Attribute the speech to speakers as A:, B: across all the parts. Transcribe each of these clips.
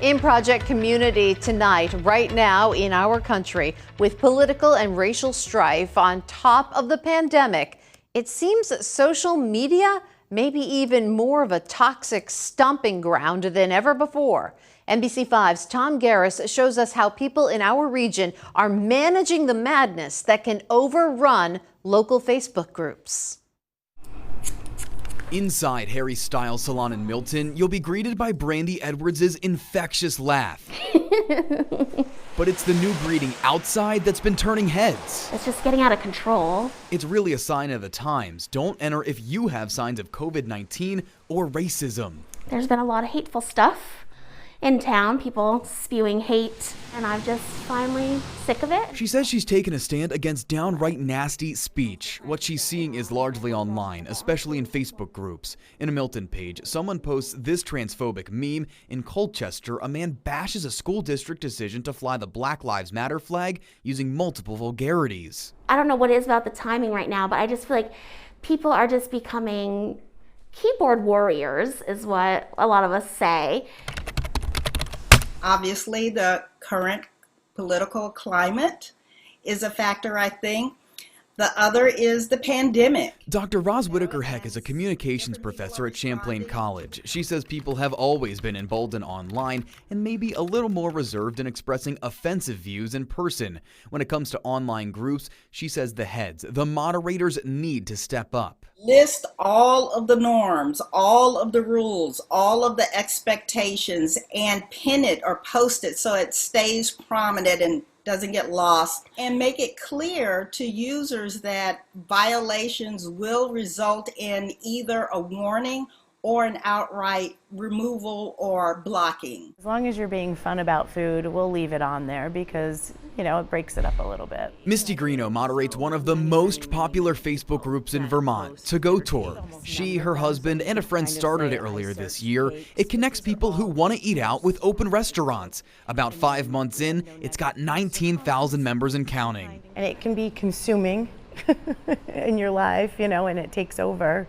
A: In Project Community tonight, right now in our country, with political and racial strife on top of the pandemic, it seems that social media may be even more of a toxic stomping ground than ever before. NBC5's Tom Garris shows us how people in our region are managing the madness that can overrun local Facebook groups.
B: Inside Harry's Style Salon in Milton, you'll be greeted by Brandy Edwards' infectious laugh. But it's the new greeting outside that's been turning heads.
C: It's just getting out of control.
B: It's really a sign of the times. Don't enter if you have signs of COVID-19 or racism.
C: There's been a lot of hateful stuff in town, people spewing hate, and I'm just finally sick of it.
B: She says she's taken a stand against downright nasty speech. What she's seeing is largely online, especially in Facebook groups. In a Milton page, someone posts this transphobic meme. In Colchester, a man bashes a school district decision to fly the Black Lives Matter flag using multiple vulgarities.
C: I don't know what it is about the timing right now, but I just feel like people are just becoming keyboard warriors, is what a lot of us say.
D: Obviously, the current political climate is a factor, I think. The other is the pandemic.
B: Dr. Roz Whitaker Heck is a communications professor at Champlain College. She says people have always been emboldened online and maybe a little more reserved in expressing offensive views in person. When it comes to online groups, she says the heads, the moderators, need to step up.
D: List all of the norms, all of the rules, all of the expectations, and pin it or post it so it stays prominent and doesn't get lost, and make it clear to users that violations will result in either a warning or an outright removal or blocking.
E: As long as you're being fun about food, we'll leave it on there because, it breaks it up a little bit.
B: Misty Greeno moderates one of the most popular Facebook groups in Vermont, To Go Tour. She, her husband, and a friend started it earlier this year. It connects people who want to eat out with open restaurants. About 5 months in, it's got 19,000 members and counting.
E: And it can be consuming in your life, and it takes over.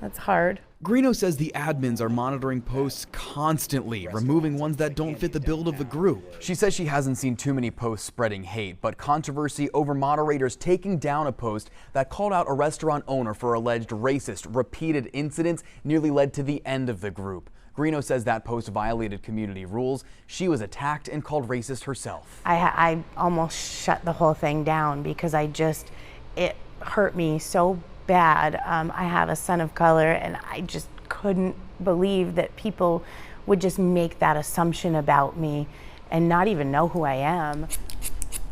E: That's hard.
B: Greeno says the admins are monitoring posts constantly, removing ones that don't fit the build of the group. She says she hasn't seen too many posts spreading hate, but controversy over moderators taking down a post that called out a restaurant owner for alleged racist, repeated incidents nearly led to the end of the group. Greeno says that post violated community rules. She was attacked and called racist herself.
E: I almost shut the whole thing down because it hurt me so bad. I have a son of color, and I just couldn't believe that people would just make that assumption about me and not even know who I am.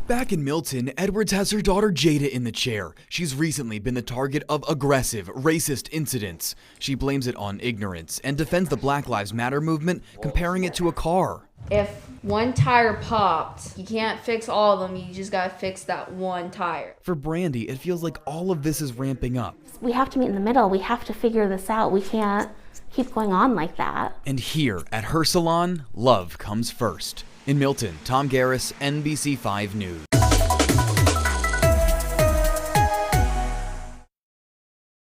B: Back in Milton, Edwards has her daughter Jada in the chair. She's recently been the target of aggressive, racist incidents. She blames it on ignorance and defends the Black Lives Matter movement, comparing it to a car.
F: If one tire popped, you can't fix all of them, you just gotta fix that one tire.
B: For Brandy, it feels like all of this is ramping up.
C: We have to meet in the middle. We have to figure this out. We can't keep going on like that.
B: And here at her salon, love comes first. In Milton, Tom Garris, NBC5 News.